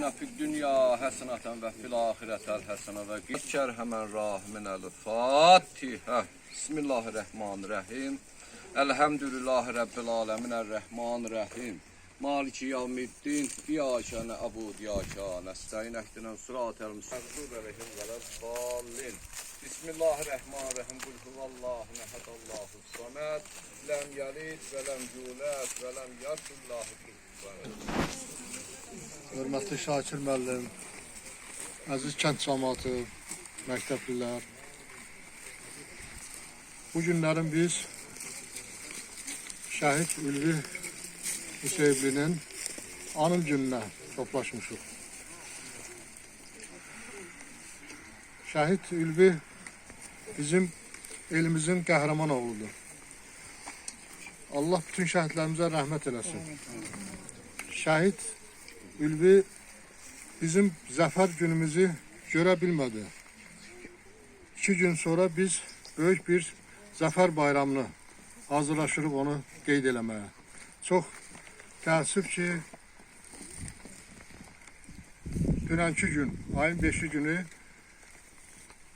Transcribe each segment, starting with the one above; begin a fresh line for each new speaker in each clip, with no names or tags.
آتنا في الدنيا حسنة وفي الآخرة حسنة وقنا hemen rahimin el-Fatiha. Bismillahirrahmanirrahim. Elhamdülillahi Rabbil alemin er-Rahmanirrahim. Maliki yevmiddin. İyyâke na'budu ve iyyâke nestaîn. İhdina sıratal müstakîm ve lad-dallin. Bismillahirrahmanirrahim. Kul huvallahu ehad, Allahus samed. Lem yelid ve lem yulad ve lem yekun lahu kufuven ehad.
Hörmətli Şakir müəllim, əziz kənd cəmaatı, məktəblilər. Bu günlərin biz şəhid Ülvi Hüseyblinin anım gününə toplaşmışıq. Şəhid Ülvi bizim elimizin qəhrəman oğludur. Allah bütün şəhidlərimizə rəhmət eləsin. Şəhid Ülvi bizim zəfər günümüzü görə bilmədi. 2 gün sonra biz böyük bir zəfər bayramını hazırlaşırıq onu qeyd eləməyə. Çox təəssüf ki, dünənki gün, ayın 5-i günü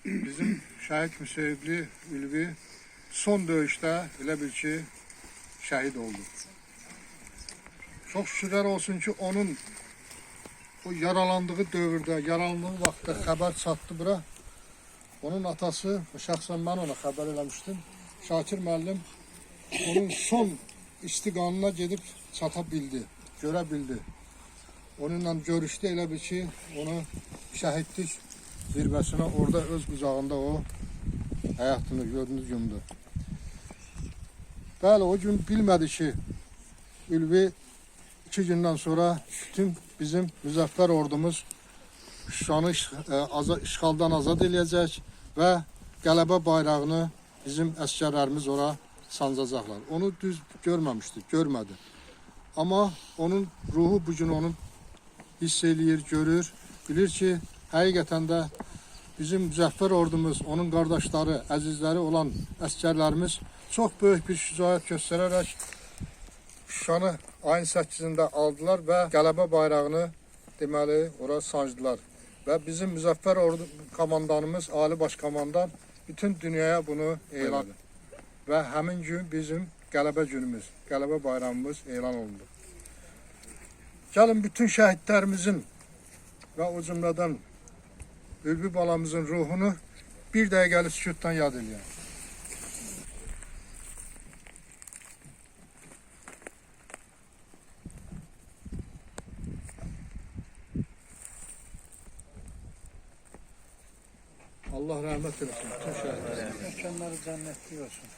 bizim şəhid Hüseybli Ülvi son döyüşdə elə bil ki, şəhid oldu. Çox şükürlər olsun ki, onun o yaralandığı dövrdə, yaralandığı vaxtda xəbər çatdı bura. Onun atası, şəxsən mən ona xəbər eləmişdim. Şakir müəllim onun son istiqamına gedib çata bildi, görə bildi. Onunla görüşdü, elə bir ki, onu şəhidlik zirvəsinə orada öz qucağında o həyatını gördüyünüz gündür. Bəli, o gün bilmədi ki, Ülvi 2 gündən sonra bütün bizim müzəffər ordumuz Şuşanı işğaldan azad eləyəcək və qələbə bayrağını bizim əskərlərimiz ora sancacaqlar. Onu düz görməmişdi, görmədi. Amma onun ruhu bugün onu hiss eləyir, görür. Bilir ki, həqiqətən də bizim müzəffər ordumuz, onun qardaşları, əzizləri olan əskərlərimiz çox böyük bir şücaət göstərərək Şuşanı ayın 8-də aldılar və qələbə bayrağını deməli ora sancdılar. Və bizim müzəffər ordu komandanımız, Ali Başkomandan bütün dünyaya bunu elan edir. Və həmin gün bizim qələbə günümüz, qələbə bayramımız elan olundu. Gəlin bütün şəhidlərimizin və o cümlədən Ülvi balamızın ruhunu bir dəqiqəli sükutdan yad eləyək. Allah rəhmət eləsin bütün şəhidlərə.
Mekanları cənnətli olsun.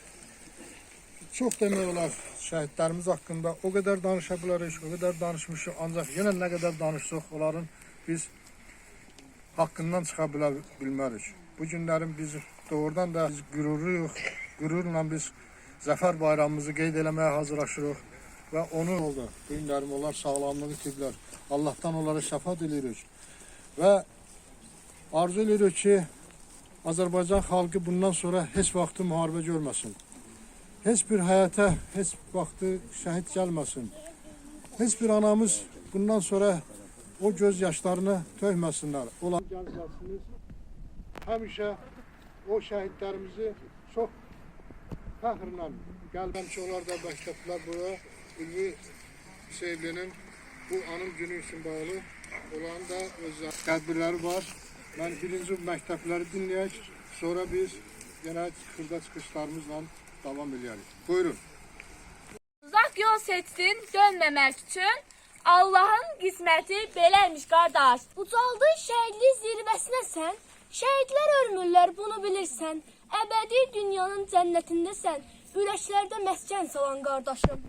Çox demək olar şəhidlərimiz haqqında o qədər danışa bilərik, o qədər danışmışıq. Ancaq yenə nə qədər danışsaq, onların biz haqqından çıxa bilmərik. Bu günlərin biz doğrudan da biz qürurluyuq. Qürurla biz zəfər bayramımızı qeyd eləməyə hazırlaşırıq. Və onu oldu. Bu günlərim onlar sağlamlığı itiriblər. Allahdan onlara şəfaət edirik. Və arzu edirik ki, Azərbaycan xalqı bundan sonra heç vaxtı müharibə görməsin. Heç bir həyata, heç vaxtı şəhid gəlməsin. Heç bir anamız bundan sonra o göz yaşlarını tökməsinlər. Olan gənclərsiniz, həmişə o şəhidlərimizi çox fəxrlə gəlməm ki, onlar da məktəblər bura Ülvi Hüseyblinin bu anım günü üçün bağlı olan da öz tədbirləri var. Mən birinci məktəbləri dinləyək, sonra biz yenə xırda çıxışlarımızla davam edərik. Buyurun.
Uzaq yol seçsin dönməmək üçün, Allahın qisməti beləymiş qardaş.
Ucaldın şəhidlik zirvəsinə sən, şəhidlər ölmürlər bunu bilirsən. Əbədi dünyanın cənnətindəsən, ürəklərdə məskən salan qardaşım.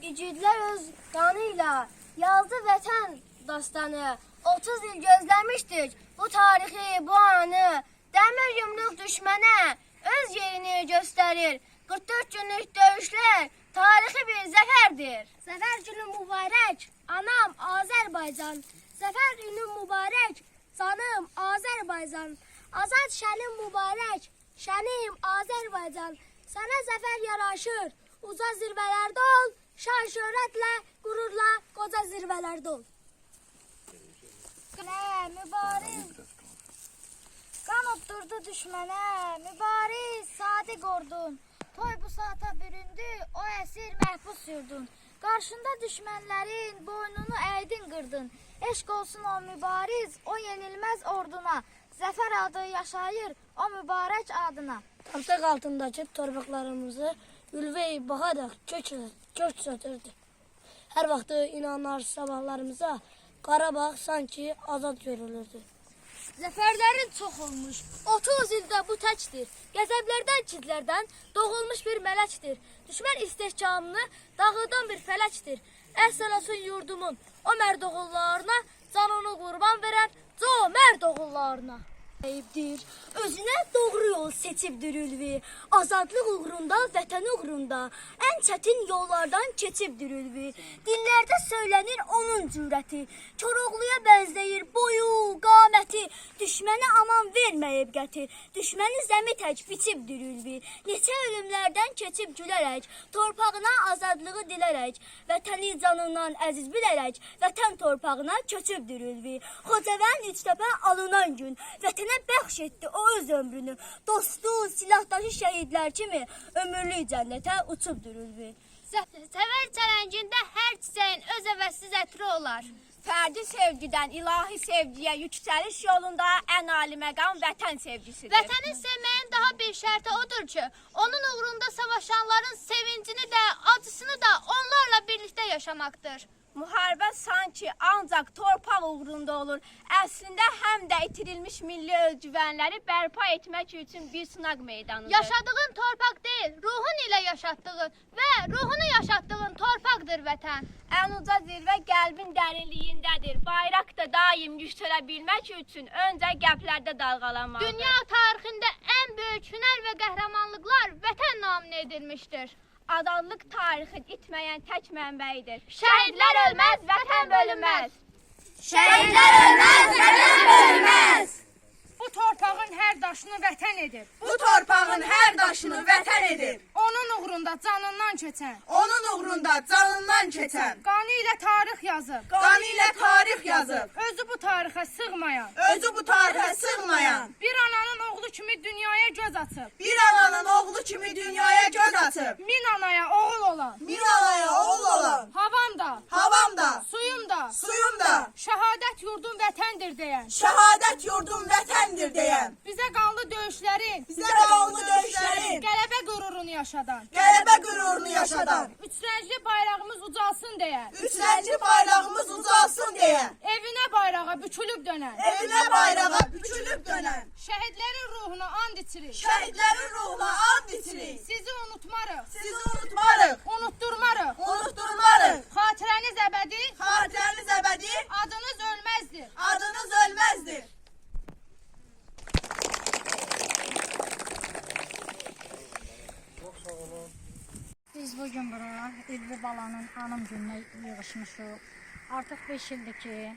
İgidlər öz qanıyla yazdı vətən dastanı. 30 il gözləmişdik bu tarixi, bu anı. Dəmir yumruq düşmənə öz yerini göstərir. 44 günlük döyüşlər tarixi bir zəfərdir.
Zəfər günü mübarək, anam Azərbaycan. Zəfər günü mübarək, canım Azərbaycan. Azad şənim mübarək, şənim Azərbaycan. Sənə zəfər yaraşır, uca zirvələrdə ol, şan şöhrətlə, qürurla qoca zirvələrdə ol. Nə mübariz qan otturdu düşmənə, mübariz sadiq ordun. Toy bu saata büründü, o əsir məhbus yurdun. Qarşında düşmənlərin boynunu əydin qırdın. Eşq olsun o mübariz, o yenilməz orduna. Zəfər adı yaşayır o mübarək adına.
Torpaq altındakı torpaqlarımızı ülvi baxaraq kök sötürdü. Hər vaxt inanlar sabahlarımıza Qarabağ sanki azad görülürdü.
Zəfərlərin çox olmuş, 30 ildə bu təkdir. Qəzəblərdən, kidlərdən doğulmuş bir mələkdir. Düşmən istehkamını dağıdan bir fələkdir. Əhsən olsun yurdumun o mərd oğullarına, canını qurban verən co mərd oğullarına.
Eyibdir, özünə doğru yol seçibdir ülvi. Azadlıq uğrunda, vətən uğrunda ən çətin yollardan keçibdir ülvi. Dillərdə söylənir onun cürəti. Koroğluya bənzəyir boyu, qaməti. Düşmənə aman verməyib qəti. Düşməni zəmi tək biçibdir ülvi. Neçə ölümlərdən keçib gülərək, torpağına azadlığı dilərək, vətəni canından əziz bilərək, vətən torpağına köçübdür ülvi. Xocavənd İçtəpə alınan gün, vətənə bəxş etdi o öz ömrünü. Dostu, silahdaşı şəhidlər kimi ömürlük cənnətə uçubdur ülvi.
Səvər çələngində hər çiçəyin öz əvəzsiz ətri olar.
Fərdi sevgidən ilahi sevgiyə yüksəliş yolunda ən ali məqam vətən sevgisidir.
Vətəni sevməyin daha bir şərti odur ki, onun uğrunda savaşanların sevincini də, acısını da onlarla birlikdə yaşamaqdır.
Müharibə sanki ancaq torpaq uğrunda olur. Əslində həm də itirilmiş milli özgüvənləri bərpa etmək üçün bir sınaq meydanıdır.
Yaşadığın torpaq deyil, ruhun ilə yaşatdığın və ruhunu yaşatdığın torpaqdır vətən.
Ən uca zirvə qəlbin dərinliyindədir. Bayraq da daim yüksələ bilmək üçün öncə qəlblərdə dalğalanmalıdır.
Dünya tarixində ən böyük hünər və qəhrəmanlıqlar vətən naminə edilmişdir.
Adamlıq tarixin itməyən tək mənbəyidir. Şəhidlər ölməz, vətən bölünməz.
Şəhidlər ölməz, vətən bölünməz.
Bu torpağın hər daşını vətən edib.
Bu torpağın hər daşını vətən edib.
Onun uğrunda canından keçən.
Onun uğrunda canından keçən.
Qanı ilə tarix yazıb.
Qanı ilə tarix yazıb.
Özü bu tarixə sığmayan.
Özü bu tarixə sığmayan.
Bir ananın oğlu kimi dünyaya göz açıb.
Bir ananın oğlu kimi dünyaya göz açıb.
Min anaya oğul olan.
Min anaya oğul olan.
Havam da,
Havam da,
suyum da,
suyum da.
şəhadət yurdum vətəndir deyən.
Şəhadət yurdum vətəndir deyən.
Bizə qanlı döyüşlərin,
Bizə qanlı döyüşlərin.
qələbə qürurunu yaşadan.
Qələbə qürurunu yaşadan.
Üçrəngli bayrağımız ucalsın deyən.
Üçrəngli bayrağımız ucalsın deyən.
Evinə bayrağa bükülüb dönən.
Evinə bayrağa bükülüb dönən.
Şəhidlərin ruhuna and içirik.
Şəhidlərin ruhuna and içirik.
Sizi unutmarıq.
Sizi unutmarıq.
Unutturmarıq.
Unutturmarıq.
Xatirəniz əbədi,
Xatirəniz əbədi,
adınız ölməzdir.
adınız ölməzdir.
Biz bugün bura Ülvi balanın anım gününə yığışmışıq. Artıq 5 ildir ki,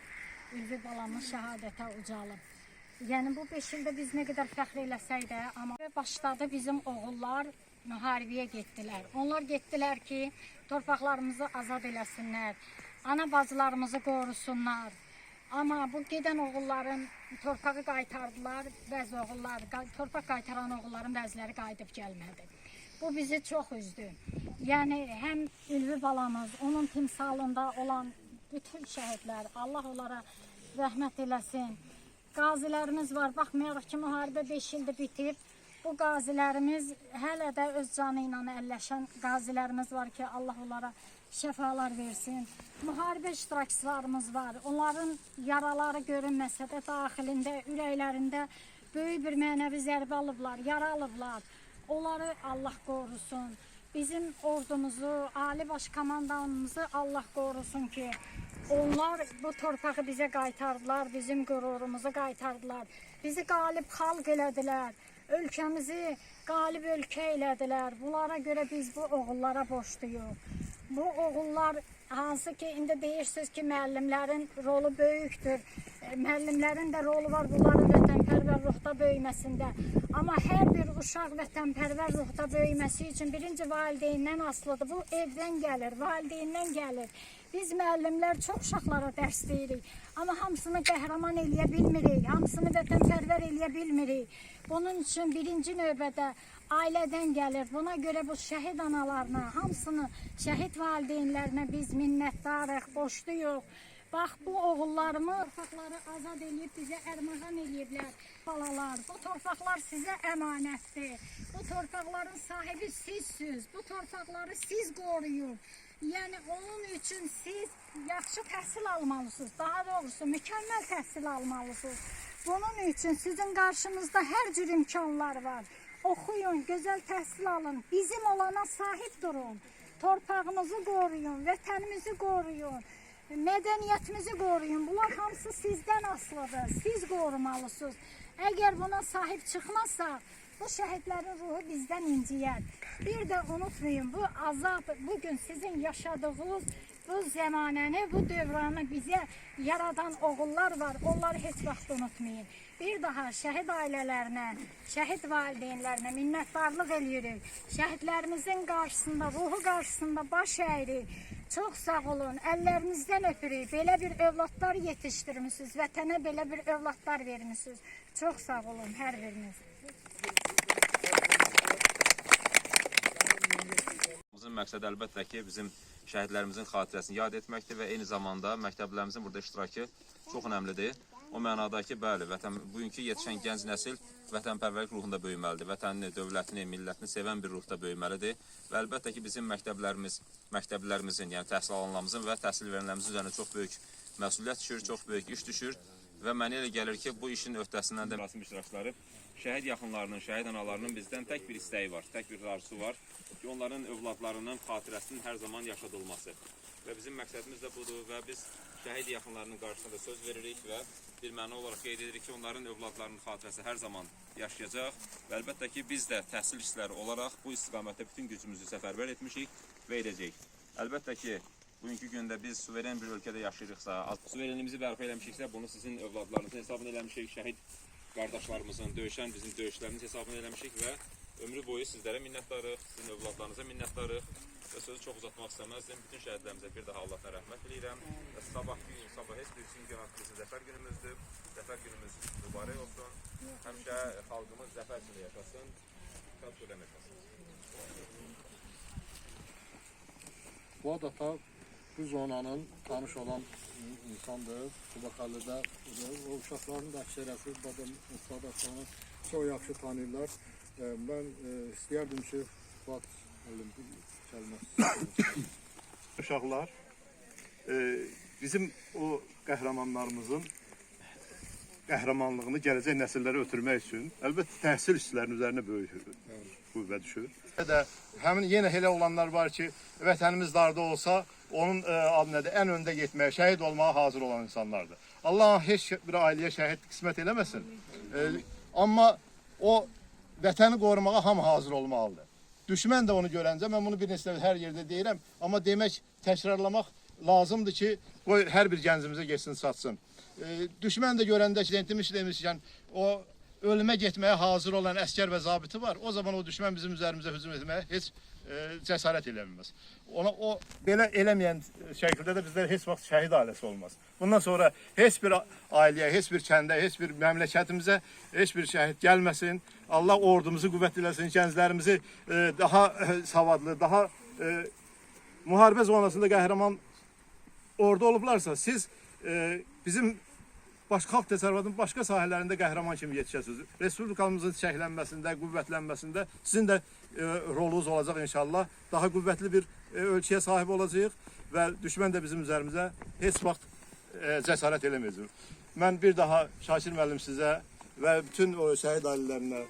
Ülvi balamız şəhadətə ucalıb. Yəni bu 5 ildə biz nə qədər fəxr eləsək də, amma başladı bizim oğullar müharibəyə getdilər. Onlar getdilər ki, torpaqlarımızı azad eləsinlər, ana bacılarımızı qorusunlar. Amma bu gedən oğulların torpağı qaytardılar, bəzi oğullar, torpaq qaytaran oğulların bəziləri qayıdıb gəlmədi. Bu bizi çox üzdü. Yəni həm Ülvi balamız, onun timsalında olan bütün şəhidlər, Allah onlara rəhmət eləsin. Qazilərimiz var, baxmayaraq ki, müharibə 5 ildir bitib. Bu qazilərimiz hələ də öz canı ilə əlləşən qazilərimiz var ki, Allah onlara şəfalar versin. Müharibə iştirakçılarımız var. Onların yaraları görünməsə də daxilində, ürəklərində böyük bir mənəvi zərbə alıblar, yara alıblar. Onları Allah qorusun. Bizim ordumuzu, Ali Baş Komandanımızı Allah qorusun ki, onlar bu torpağı bizə qaytardılar, bizim qürurumuzu qaytardılar. Bizi qalib xalq elədilər, ölkəmizi qalib ölkə elədilər. Bunlara görə biz bu oğullara borcluyuq. Bu oğullar hansı ki, indi deyirsiniz ki, müəllimlərin rolu böyükdür. Müəllimlərin də rolu var bunların vətənpərvər ruhda böyüməsində. Amma hər bir uşaq vətənpərvər ruhda böyüməsi üçün birinci valideyndən asılıdır. Bu evdən gəlir, valideyndən gəlir. Biz müəllimlər çox uşaqlara dərs deyirik, amma hamısını qəhrəman eləyə bilmirik, hamısını vətənpərvər eləyə bilmirik. Bunun üçün birinci növbədə ailədən gəlir. Buna görə bu şəhid analarına, hamısını şəhid valideynlərinə biz minnətdarıq, borcluyuq. Bax, bu oğullarımı torpaqları azad edib bizə ərmağan ediblər. Balalar, bu torpaqlar sizə əmanətdir. Bu torpaqların sahibi sizsiniz. Bu torpaqları siz qoruyun. Yəni, onun üçün siz yaxşı təhsil almalısınız. Daha doğrusu, mükəmməl təhsil almalısınız. Bunun üçün sizin qarşınızda hər cür imkanlar var. Oxuyun, gözəl təhsil alın. Bizim olana sahib durun. Torpağınızı qoruyun, vətənimizi qoruyun. Mədəniyyətimizi qoruyun. Bunlar hamısı sizdən asılıdır. Siz qorumalısınız. Əgər buna sahib çıxmazsaq, bu şəhidlərin ruhu bizdən inciyər. Bir də unutmayın, bu azab, bugün sizin yaşadığınız bu zəmanəni, bu dövranı bizə yaradan oğullar var. Onları heç vaxt unutmayın. Bir daha şəhid ailələrinə, şəhid valideynlərinə minnətdarlıq edirik. Şəhidlərimizin qarşısında, ruhu qarşısında baş əyirik. Çox sağ olun, əllərinizdən öpürük. Belə bir övladlar yetişdirmişsiniz, vətənə belə bir övladlar vermişsiniz. Çox sağ olun, hər biriniz.
Bizim məqsəd əlbəttə ki, bizim şəhidlərimizin xatirəsini yad etməkdir və eyni zamanda məktəblərimizin burada iştirakı çox önəmlidir. O mənada ki, bəli, bugünkü yetişən gənc nəsil vətənpərvərlik ruhunda böyüməlidir. Vətənini, dövlətini, millətini sevən bir ruhda böyüməlidir. Və əlbəttə ki, bizim məktəblərimizin, yəni təhsil alanlarımızın və təhsil verenlərimizin üzərində çox böyük məsuliyyət düşür, çox böyük iş düşür. Və mənə elə gəlir ki, bu işin öhdəsindən də mərasim iştirakçıları şəhid yaxınlarının, şəhid analarının bizdən tək bir istəyi var, tək bir arzusu var ki, onların övladlarının xatirəsinin hər zaman yaşadılması. Və bizim məqsədimiz də budur və biz şəhid yaxınlarının qarşısında söz veririk və bir məna olaraq qeyd edirik ki, onların övladlarının xatirəsi hər zaman yaşayacaq və əlbəttə ki, biz də təhsil işçiləri olaraq bu istiqamətdə bütün gücümüzü səfərbər etmişik və edəcəyik. Əlbəttə ki, bugünkü gündə biz suveren bir ölkədə yaşayırıqsa, suverenliyimizi bərpa eləmişiksə, bunu sizin övladlarınızın hesabını eləmişik, şəhid qardaşlarımızın döyüşən bizim döyüşlərimiz hesabını eləmişik və ömrü boyu sizlərə minnətdarıq, sizin övladlarınıza minnətdarıq və sözü çox uzatmaq istəməzdim. Bütün şəhidlərimizə bir daha Allahdan rəhmət diləyirəm və sabah heç birisi ki, bizim zəfər günümüzdür. Zəfər günümüz mübarək olsun. Həmişə xalqımız zəfər içində yaşasın. Çox şükür yaşasın.
Bu adata bu zonanın tanış olan insandır. Qubaqalıda o uşaqların da əksəriyyəti bu adatanı çox yaxşı tanıyırlar. Mən istəyərdim ki, Fuad
uşaqlar bizim o qəhrəmanlarımızın qəhrəmanlığını gələcək nəsillərə ötürmək üçün əlbəttə təhsil işçilərinin üzərinə böyük qüvvə düşür. Həmin yenə elə olanlar var ki, vətənimiz darda olsa, onun ən öndə getməyə, şəhid olmağa hazır olan insanlardır. Allah heç bir ailəyə şəhid qismət eləməsin. Amma o vətəni qorumağa hamı hazır olmalıdır. Düşmən də onu görəncə, mən bunu bir neçə hər yerdə deyirəm, amma demək, təkrarlamaq lazımdır ki, qoy hər bir gəncimizə geçsin, satsın. Düşmən də görəndə ki, demişkən, o ölümə getməyə hazır olan əskər və zabiti var, o zaman o düşmən bizim üzərimizə hücum etməyə heç cəsarət eləməz. O belə eləməyən şəkildə də bizlər heç vaxt şəhid ailəsi olmaz. Bundan sonra heç bir ailəyə, heç bir kəndə, heç bir məmləkətimizə heç bir şəhid gəlməsin. Allah ordumuzu qüvvətləsin, gənclərimizi daha savadlı, daha müharibə zonasında qəhrəman ordu olublarsa, siz bizim xalq təsərrüfatının başqa sahələrində qəhrəman kimi yetişəsiniz. Respublikamızın çiçəklənməsində, qüvvətlənməsində sizin də rolunuz olacaq inşallah. Daha qüvvətli bir ölçüyə sahib olacağıq və düşmən də bizim üzerimizə heç vaxt cəsarət eləməyəcək. Mən bir daha Şakir müəllim sizə və bütün o şəhid ailələrinə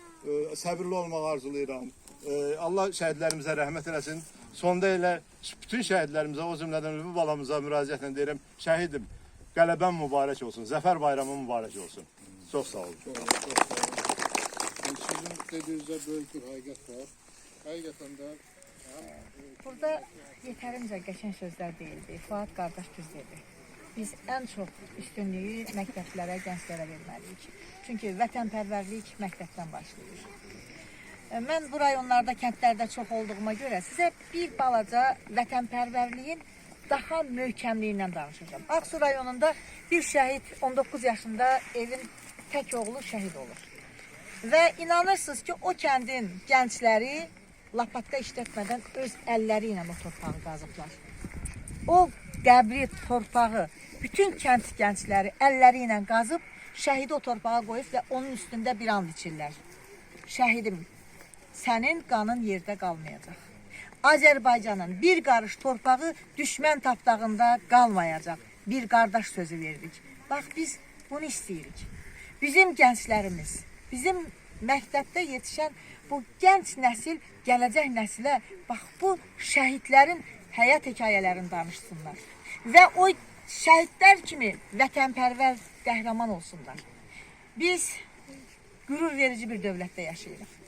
səbirli olmağı arzulayıram. Allah şəhidlərimizə rəhmət eləsin. Sonda elə bütün şəhidlərimizə, o cümlədən Ülvi balamıza müraciətlə deyirəm, şəhidim, qələbən mübarək olsun, zəfər bayramı mübarək olsun. Çox sağ olun.
Sizin dediyinizdə böyük bir həqiqət var. Həqiqətən də
burada yetərincə qəşəng sözlər deyildi. Fuad qardaş düz dedi. Biz ən çox üstünlüyü məktəblərə, gənclərə verməliyik. Çünki vətənpərvərlik məktəbdən başlayır. Mən bu rayonlarda, kəndlərdə çox olduğuma görə sizə bir balaca vətənpərvərliyin daha möhkəmliyi ilə danışacağım. Ağsu rayonunda bir şəhid 19 yaşında evin tək oğlu şəhid olur. Və inanırsınız ki, o kəndin gəncləri lapatka işlətmədən öz əlləri ilə o torpağı qazıblar. O qəbri, torpağı, bütün kənd gəncləri əlləri ilə qazıb, şəhidi o torpağa qoyub və onun üstündə bir and içirlər. Şəhidim, sənin qanın yerdə qalmayacaq. Azərbaycanın bir qarış torpağı düşmən tapdağında qalmayacaq. Bir qardaş sözü verdik. Bax, biz bunu istəyirik. Bizim gənclərimiz, bizim məktəbdə yetişən bu gənc nəsil, gələcək nəsilə bax, bu şəhidlərin həyat hekayələrini danışsınlar. Və o şəhidlər kimi vətənpərvər qəhrəman olsunlar. Biz qürur verici bir dövlətdə yaşayırıq.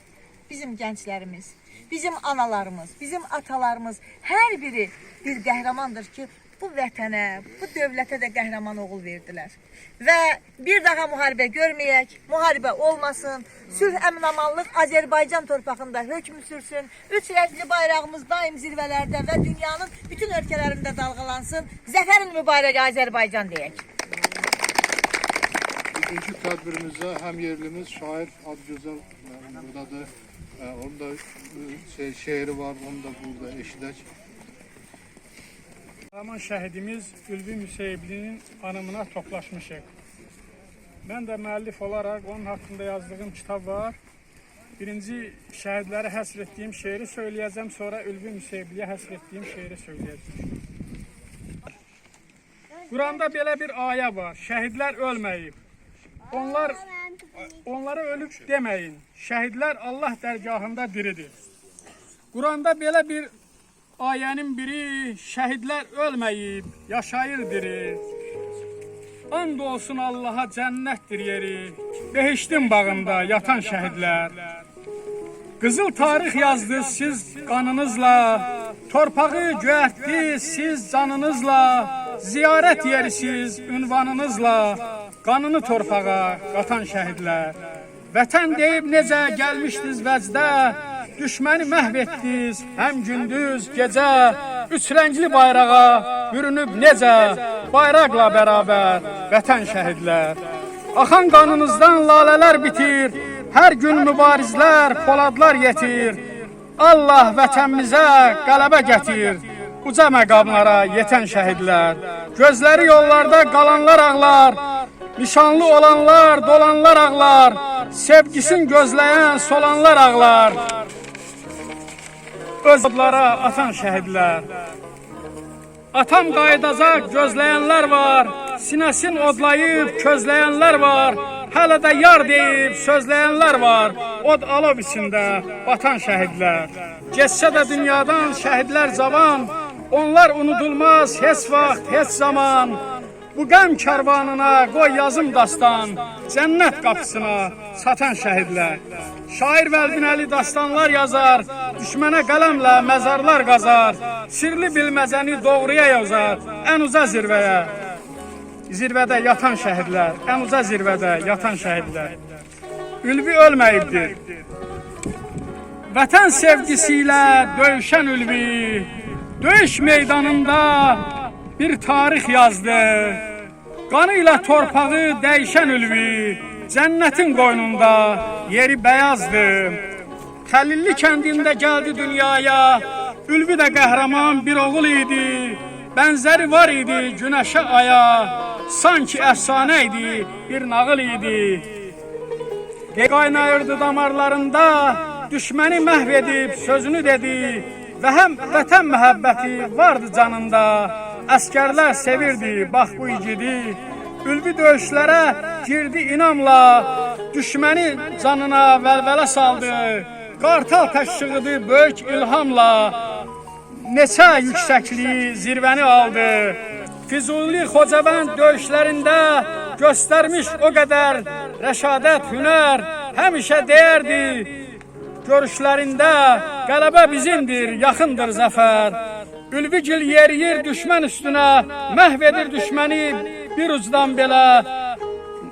Bizim gənclərimiz, bizim analarımız, bizim atalarımız hər biri bir qəhrəmandır ki, bu vətənə, bu dövlətə də qəhrəman oğul verdilər. Və bir daha müharibə görməyək, müharibə olmasın, sülh əmin-amanlıq Azərbaycan torpağında hökm sürsün, 3 rəngli bayrağımız daim zirvələrdə və dünyanın bütün ölkələrində dalğalansın. Zəfərin mübarək Azərbaycan deyək.
Bugünkü tədbirimizdə həm yerlimiz şair Adgözəl buradadır. Onun da şeiri var, onu da burada eşidək.
Qəhrəman şəhidimiz Ülvi Müseyblinin anımına toplaşmışıq. Mən də müəllif olaraq onun haqqında yazdığım kitab var. Birinci şəhidləri həsr etdiyim şeiri söyləyəcəm, sonra Ülvi Müseybliyə həsr etdiyim şeiri söyləyəcəm. Quranda belə bir ayə var, şəhidlər ölməyib. Onlara ölüb deməyin, şəhidlər Allah dərgahında diridir. Quranda belə bir ayənin biri, şəhidlər ölməyib, yaşayır diri. And olsun Allaha cənnətdir yeri, behiştin bağında yatan şəhidlər. Qızıl tarix yazdınız siz qanınızla, torpağı göyərtdiniz siz canınızla, ziyarət yerisiz ünvanınızla, qanını torpağa qatan şəhidlər. Vətən deyib necə gəlmişdiniz vəcdə, düşməni məhv etdiniz həm gündüz, gecə, 3 rəngli bayrağa bürünüb necə, bayraqla bərabər vətən şəhidlər. Axan qanınızdan lalələr bitir, hər gün mübarizlər, poladlar yetir. Allah vətənimizə qələbə gətir, uca məqamlara yetən şəhidlər. Gözləri yollarda qalanlar ağlar, nişanlı olanlar, dolanlar ağlar, sevgisin gözləyən solanlar ağlar. Öz odlara atan şəhidlər. Atam qayıdacaq gözləyənlər var, sinəsin odlayıb közləyənlər var, hələ də yar deyib sözləyənlər var, od alov içində batan şəhidlər. Geçsə də dünyadan şəhidlər cavan, onlar unudulmaz heç vaxt, heç zaman. Bu qəm kərvanına qoy yazım dastan, cənnət qapısına çatan şəhidlər. Şair Vəlbinəli dastanlar yazar, düşmənə qələmlə məzarlar qazar, sirli bilməzəni doğruya yazar, ən uca zirvəyə. Zirvədə yatan şəhidlər, ən uca zirvədə yatan şəhidlər. Ülvi ölməyibdir. Vətən sevgisi ilə döyüşən Ülvi, döyüş meydanında bir tarix yazdı. Qanı ilə torpağı dəyişən Ülvi, cənnətin qoynunda yeri bəyazdı. Xəlilli kəndində gəldi dünyaya, Ülvi də qəhrəman bir oğul idi. Bənzəri var idi günəşə aya, sanki əfsanə idi, bir nağıl idi. Qaynayırdı damarlarında, düşməni məhv edib sözünü dedi və həm vətən məhəbbəti vardı canında. Əskərlər sevirdi, bax bu igidi. Ülvi döyüşlərə girdi inamla, düşməni canına vəlvələ saldı. Qartal təşşiğidi böyük ilhamla, neçə yüksəkliyi zirvəni aldı. Füzuli Xocavənd döyüşlərində göstərmiş o qədər rəşadət, hünər, həmişə deyərdi. Görüşlərində qələbə bizimdir, yaxındır zəfər. Ülvigil yeriyir düşmən üstünə, məhv edir düşməni bir ucdan belə.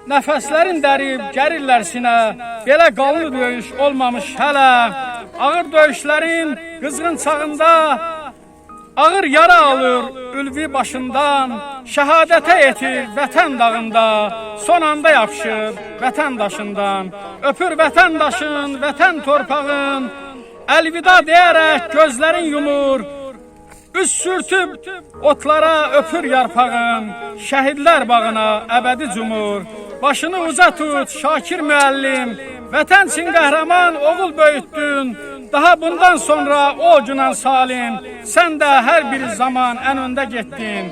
Nəfəslərin dərib gərirlər sinə, belə qanlı döyüş olmamış hələ. Ağır döyüşlərin qızğın çağında ağır yara alır ülvi başından, şəhadətə yetir vətən dağında, son anda yapışır vətən daşından, öpür vətəndaşın, vətən torpağın, əlvida deyərək gözlərin yumur, üz sürtüb otlara öpür yarpağın, şəhidlər bağına əbədi cumur, başını uca tut Şakir müəllim, vətən üçün qəhrəman oğul böyütdün, daha bundan sonra o günan salim, sən də hər bir zaman ən öndə getdin.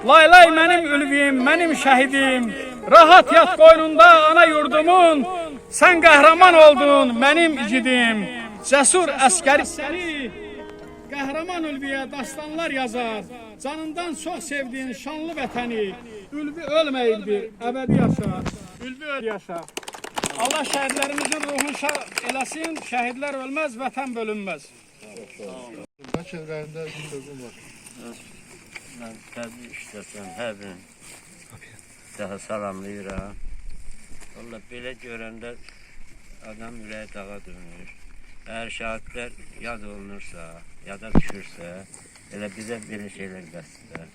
Laylay mənim ülvim, mənim şəhidim, rahat yat qoynunda ana yurdumun, sən qəhrəman oldun mənim igidim, cəsur əskəri qəhrəman ülviyə dastanlar yazar, canından çox sevdiyin şanlı vətəni, ülvi ölməyibdir, əbədi yaşa, ülvi yaşa. Allah şəhidlərimizin ruhunu şad eləsin, şəhidlər ölməz, vətən bölünməz.
Bəlkə ürəyində bir sözüm var.
Mən təbii işləsəm, hər birin daha salamlayıram. Valla belə görəndə adam ürəyi dağa dönür. Əgər şəhidlər yad olunursa, yada düşürsə, elə bizə belə şeylər bəsdir.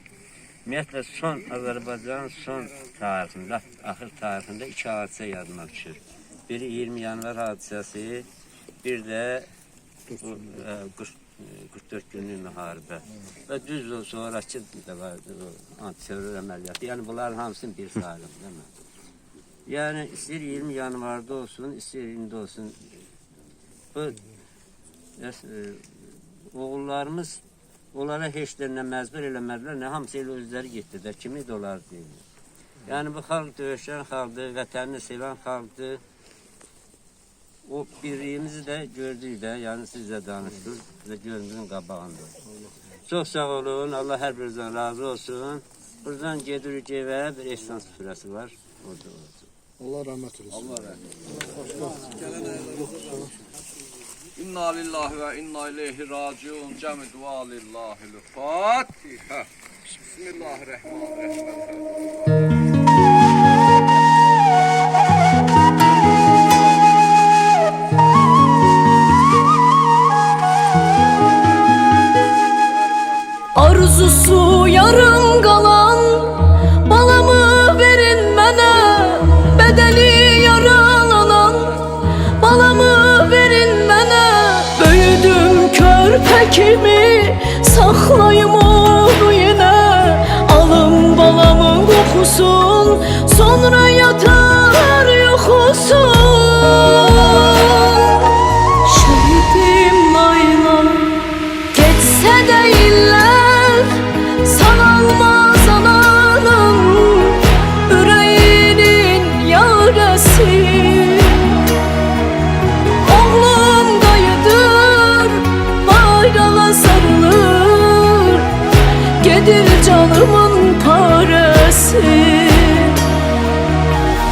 Ümumiyyətlə, son Azərbaycanın son tarixində, axır tarixində 2 hadisə yadıma düşür. Biri 20 yanvar hadisəsi, bir də 44 günlük müharibə. Və düz o sonraki də vardı, o antiterror əməliyyatı. Yəni, bunların hamısını bir sayılım, değil mi? Yəni, istəyir 20 yanvarda olsun, istəyir indi olsun. Bu, oğullarımız onlara heç də nə məzbur eləmədilər, nə hamısı elə özləri getdilər, kimi də onlar deyil. Yəni, bu xalq döyüşən xalqdır, vətənini sevən xalqdır. O birliyimizi də gördük də, yəni siz də danışdınız və gözümüzün qabağında. Çox sağ olun, Allah hər birinizdən razı olsun. Buradan gedirik evə, bir ehsan süfrəsi var, orada olacaq.
Allah rəhmət eləsin.
Allah rəhmət eləsin. İnna lillahi və inna ileyhi raciun, cəmi dua lillahil Fatihə. Bismillahirrahmanirrahim.
Arzusu yarım qalan balamı verin mənə, bədəni yaralanan balamı verin mənə. Böyüdüm körpə kimi, saxlayım onu yenə, alım balamın qoxusun, sonra yatar yoxusun. Şəhidim laylan, geçsə də illər, sanalmaz ananın ürəyinin yarəsi. Oğlum dayıdır, bayrala sarılır, gedir canımın parəsi.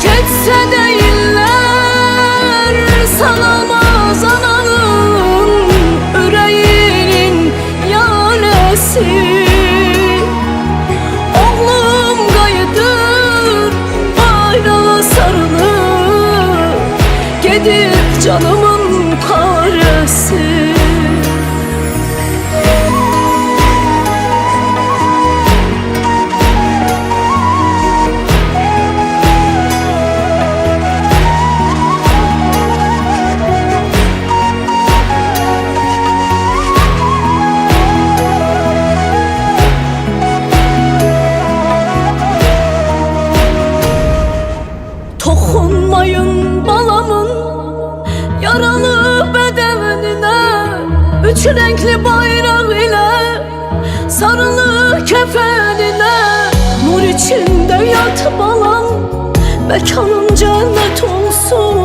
Geçsə də illər, sanalmaz ananın ürəyinin yarəsi. Oğlum qayıdır, bayrala sarılır, gedir canımın parəsi. Toxunmayın balamın yaralı bədəninə, üç rəngli bayraq ilə sarılı kəfəninə. Nur içində yat balam, məkanın cənnət olsun.